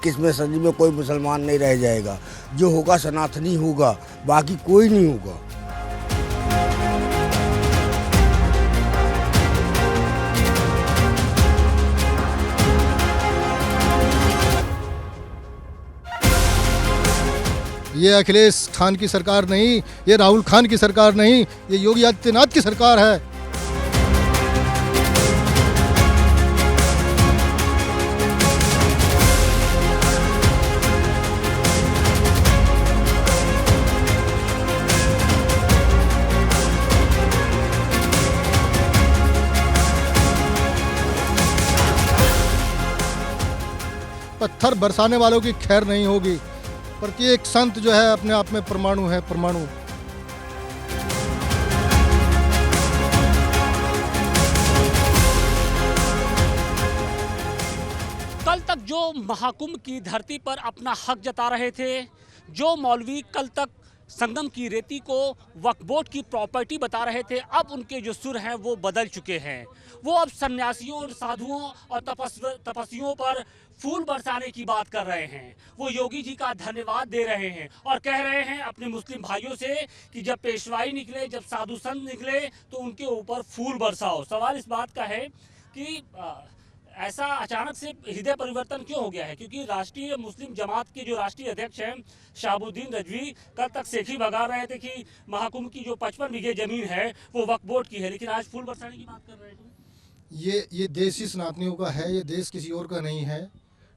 21वीं सदी में कोई मुसलमान नहीं रह जाएगा। जो होगा सनातनी होगा, बाकी कोई नहीं होगा। ये अखिलेश खान की सरकार नहीं, ये राहुल खान की सरकार नहीं, ये योगी आदित्यनाथ की सरकार है। पत्थर बरसाने वालों की खैर नहीं होगी। प्रत्येक संत जो है अपने आप में परमाणु है, परमाणु। कल तक जो महाकुंभ की धरती पर अपना हक जता रहे थे, जो मौलवी कल तक संगम की रेती को वक्फ बोर्ड की प्रॉपर्टी बता रहे थे, अब उनके जो सुर हैं वो बदल चुके हैं। वो अब सन्यासियों, साधुओं और तपस्वियों पर फूल बरसाने की बात कर रहे हैं। वो योगी जी का धन्यवाद दे रहे हैं और कह रहे हैं अपने मुस्लिम भाइयों से कि जब पेशवाई निकले, जब साधु संत निकले तो उनके ऊपर फूल बरसाओ। सवाल इस बात का है कि ऐसा अचानक से हृदय परिवर्तन क्यों हो गया है? क्योंकि राष्ट्रीय मुस्लिम जमात के जो राष्ट्रीय अध्यक्ष हैं शहाबुद्दीन रजवी कल तक सेखी भगा रहे थे कि महाकुंभ की जो 55 बीघे जमीन है वो वक्फ बोर्ड की है, लेकिन आज फूल बरसाने की बात कर रहे हैं। ये देश ही सनातनियों का है, ये देश किसी और का नहीं है।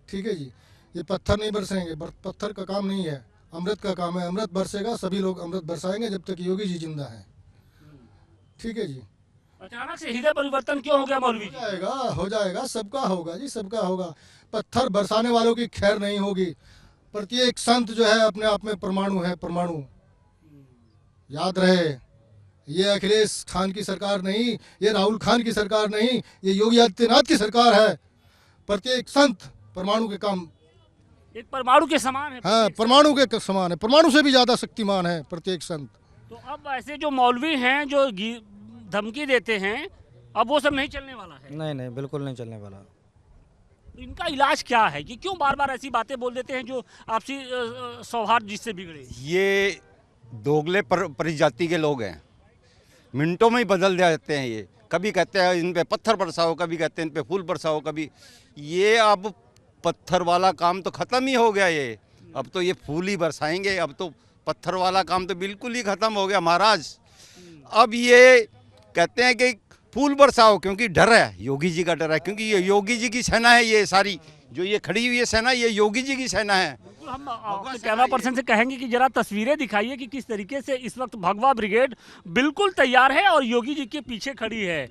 ठीक है जी, ये पत्थर नहीं बरसेंगे, पत्थर का काम नहीं है, अमृत का काम है। अमृत बरसेगा, सभी लोग अमृत बरसाएंगे जब तक योगी जी जिंदा है। ठीक है जी। अचानक से हृदय परिवर्तन क्यों हो गया मौलवी जी? हो जाएगा, सबका होगा जी, सबका होगा। पत्थर बरसाने वालों की खैर नहीं होगी। प्रत्येक संत जो है अपने आप में परमाणु है, परमाणु। याद रहे, ये अखिलेश खान की सरकार नहीं, ये राहुल खान की सरकार नहीं, ये योगी आदित्यनाथ की सरकार है। प्रत्येक संत परमाणु के काम, एक परमाणु के समान है। हाँ, परमाणु के समान है, परमाणु से भी ज्यादा शक्तिमान है प्रत्येक संत। तो अब ऐसे जो मौलवी हैं जो धमकी देते हैं, अब वो सब नहीं चलने वाला है। नहीं, बिल्कुल नहीं चलने वाला। तो इनका इलाज क्या है कि क्यों बार बार ऐसी बातें बोल देते हैं जो आपसी सौहार्द जिससे बिगड़े? ये दोगले परिजाति के लोग हैं, मिनटों में ही बदल जाते हैं। ये कभी कहते हैं इन पे पत्थर बरसाओ, कभी कहते हैं इन पे फूल बरसाओ, कभी ये अब पत्थर वाला काम तो ख़त्म ही हो गया। ये अब तो ये फूल ही बरसाएंगे। अब तो पत्थर वाला काम तो बिल्कुल ही ख़त्म हो गया महाराज। अब ये कहते हैं कि फूल बरसाओ, क्योंकि डर है, योगी जी का डर है, क्योंकि ये योगी जी की सेना है। ये सारी जो ये खड़ी हुई है सेना, ये योगी जी की सेना है। हम कैमरा पर्सन से कहेंगे कि जरा तस्वीरें दिखाइए कि किस तरीके से इस वक्त भगवा ब्रिगेड बिल्कुल तैयार है और योगी जी के पीछे खड़ी है।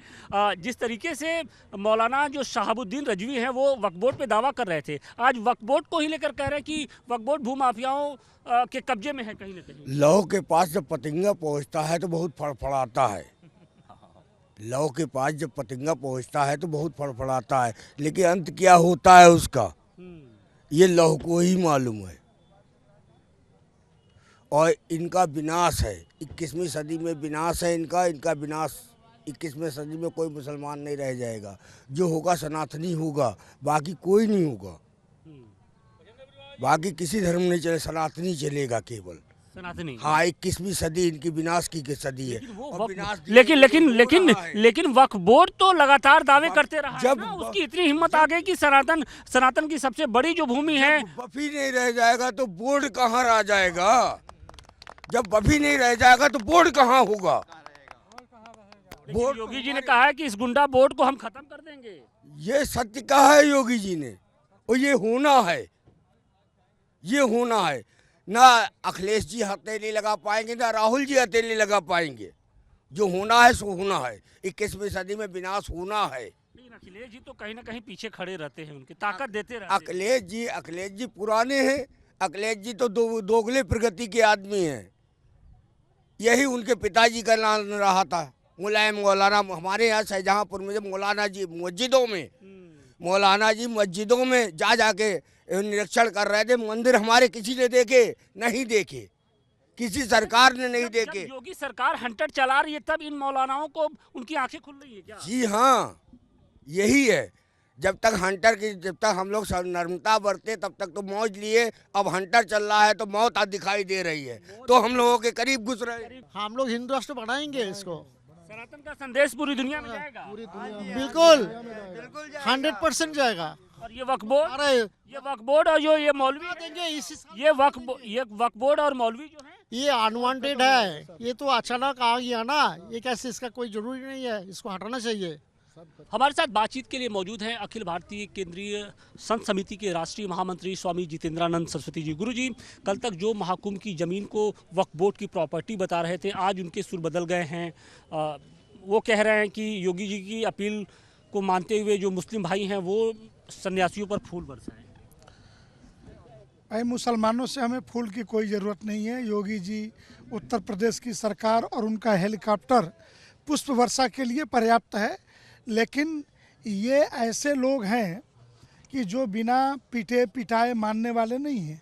जिस तरीके से मौलाना जो शहाबुद्दीन रजवी हैं वो वक्फ बोर्ड पे दावा कर रहे थे, आज वक्फ बोर्ड को ही लेकर कह रहे हैं कि वक्फ बोर्ड भूमाफियाओं के कब्जे में है कहीं ना कहीं। लौ के पास जब पतंगा पहुंचता है तो बहुत फड़फड़ाता है। लौ के पास जब पतंगा पहुंचता है तो बहुत फड़फड़ाता है, लेकिन अंत क्या होता है उसका ये लौ को ही मालूम है। और इनका विनाश है, 21वीं सदी में विनाश है इनका विनाश। 21वीं सदी में कोई मुसलमान नहीं रह जाएगा। जो होगा सनातनी होगा, बाकी कोई नहीं होगा। बाकी किसी धर्म नहीं चले, सनातनी चलेगा केवल, सनातनी। हाँ, 21वीं सदी इनकी विनाश की सदी है। लेकिन वक्फ बोर्ड तो लगातार दावे करते रहा। जब उसकी इतनी हिम्मत आ गई कि सनातन की सबसे बड़ी जो भूमि है, वक्फ ही नहीं रह जाएगा तो बोर्ड कहाँ रह जाएगा? जब वक्फ ही नहीं रह जाएगा तो बोर्ड कहाँ होगा? योगी जी ने कहा है कि इस गुंडा बोर्ड को हम खत्म कर देंगे। ये सत्य कहा है योगी जी ने, और ये होना है, ये होना है। ना अखिलेश जी हथेली लगा पाएंगे, ना राहुल जी हथेली लगा पाएंगे। जो होना है सो होना है। 21वीं सदी में विनाश होना है। लेकिन अखिलेश जी तो कहीं ना कहीं पीछे खड़े रहते हैं, उनकी ताकत देते रहते हैं। अखिलेश जी पुराने हैं। अखिलेश जी तो दोगले प्रगति के आदमी हैं। यही उनके पिताजी का नाम रहा था, मुलायम मौलाना। हमारे यहाँ शाहजहाँपुर में मौलाना जी मस्जिदों में जाके निरीक्षण कर रहे थे। मंदिर हमारे किसी ने देखे नहीं, देखे किसी सरकार ने नहीं देखे। योगी सरकार हंटर चला रही है, तब इन मौलानाओं को उनकी आंखें खुल रही है क्या? जी हाँ, यही है। जब तक हम लोग नर्मता बरते तब तक तो मौज लिए, अब हंटर चल रहा है तो मौत आज दिखाई दे रही है, तो हम लोगों के करीब घुस रहे हैं। हम लोग हिंदू राष्ट्र बनाएंगे इसको, सनातन का संदेश पूरी दुनिया में जाएगा। बिल्कुल 100% जाएगा। और ये वक्फ बोर्ड और जो ये मौलवी देंगे ये वक्फ बोर्ड और मौलवी जो है ये अनवांटेड है, ये तो अचानक आ गया ना, ये कैसे, इसका कोई जरूरी नहीं है, इसको हटाना चाहिए। हमारे साथ बातचीत के लिए मौजूद हैं अखिल भारतीय केंद्रीय संत समिति के राष्ट्रीय महामंत्री स्वामी जितेंद्रानंद सरस्वती जी। गुरु जी, कल तक जो महाकुंभ की ज़मीन को वक्फ बोर्ड की प्रॉपर्टी बता रहे थे, आज उनके सुर बदल गए हैं। वो कह रहे हैं कि योगी जी की अपील को मानते हुए जो मुस्लिम भाई हैं वो सन्यासियों पर फूल बरसाएं। भाई, मुसलमानों से हमें फूल की कोई ज़रूरत नहीं है। योगी जी, उत्तर प्रदेश की सरकार और उनका हेलीकॉप्टर पुष्प वर्षा के लिए पर्याप्त है, लेकिन ये ऐसे लोग हैं कि जो बिना पीटे पिटाए मानने वाले नहीं हैं।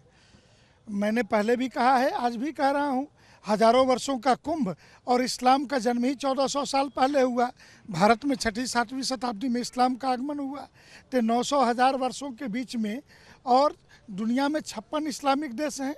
मैंने पहले भी कहा है, आज भी कह रहा हूँ, हजारों वर्षों का कुंभ और इस्लाम का जन्म ही 1400 साल पहले हुआ। भारत में 6वीं-7वीं शताब्दी में इस्लाम का आगमन हुआ, तो 900 वर्षों के बीच में। और दुनिया में 56 इस्लामिक देश हैं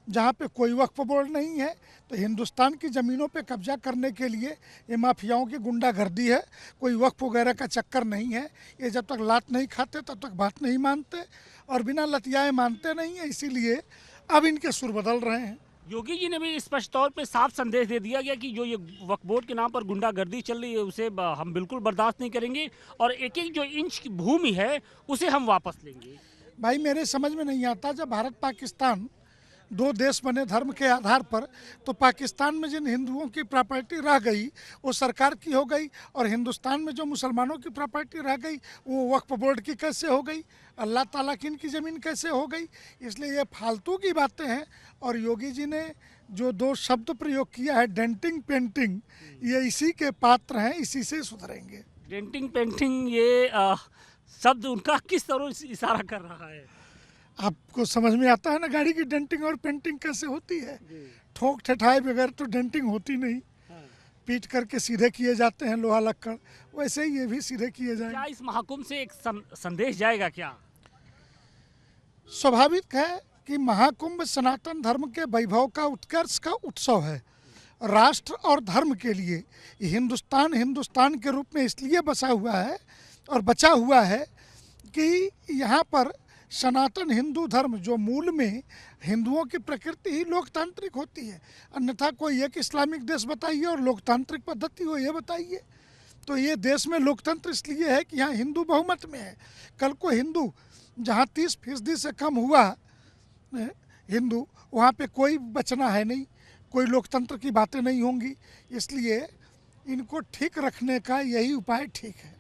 जहाँ पे कोई वक्फ बोर्ड नहीं है। तो हिंदुस्तान की ज़मीनों पे कब्जा करने के लिए ये माफियाओं की गुंडागर्दी है, कोई वक्फ वगैरह का चक्कर नहीं है। ये जब तक लात नहीं खाते तब तक बात नहीं मानते, और बिना लतियाए मानते नहीं है, इसीलिए अब इनके सुर बदल रहे हैं। योगी जी ने भी स्पष्ट तौर पे साफ संदेश दे दिया गया कि जो ये वक्फ बोर्ड के नाम पर गुंडागर्दी चल रही है उसे हम बिल्कुल बर्दाश्त नहीं करेंगे, और एक एक जो इंच की भूमि है उसे हम वापस लेंगे। भाई, मेरे समझ में नहीं आता, जब भारत पाकिस्तान 2 देश बने धर्म के आधार पर, तो पाकिस्तान में जिन हिंदुओं की प्रॉपर्टी रह गई वो सरकार की हो गई, और हिंदुस्तान में जो मुसलमानों की प्रॉपर्टी रह गई वो वक्फ बोर्ड की कैसे हो गई, अल्लाह ताला की इनकी ज़मीन कैसे हो गई। इसलिए ये फालतू की बातें हैं। और योगी जी ने जो 2 शब्द प्रयोग किया है, डेंटिंग पेंटिंग, ये इसी के पात्र हैं, इसी से सुधरेंगे। डेंटिंग पेंटिंग, ये शब्द उनका किस तरह इशारा कर रहा है? आपको समझ में आता है ना गाड़ी की डेंटिंग और पेंटिंग कैसे होती है? ठोक ठठाए बगैर तो डेंटिंग होती नहीं। पीट करके सीधे किए जाते हैं लोहा लक्कड़, वैसे ही ये भी सीधे किए जाएंगे। क्या इस महाकुंभ से एक संदेश जाएगा क्या? स्वाभाविक है कि महाकुंभ सनातन धर्म के वैभव का उत्कर्ष का उत्सव है। राष्ट्र और धर्म के लिए हिंदुस्तान के रूप में इसलिए बसा हुआ है और बचा हुआ है कि यहाँ पर सनातन हिंदू धर्म, जो मूल में हिंदुओं की प्रकृति ही लोकतांत्रिक होती है, अन्यथा कोई एक इस्लामिक देश बताइए और लोकतांत्रिक पद्धति हो ये बताइए। तो ये देश में लोकतंत्र इसलिए है कि यहाँ हिंदू बहुमत में है। कल को हिंदू जहाँ 30% से कम हुआ हिंदू, वहाँ पे कोई बचना है नहीं, कोई लोकतंत्र की बातें नहीं होंगी। इसलिए इनको ठीक रखने का यही उपाय ठीक है।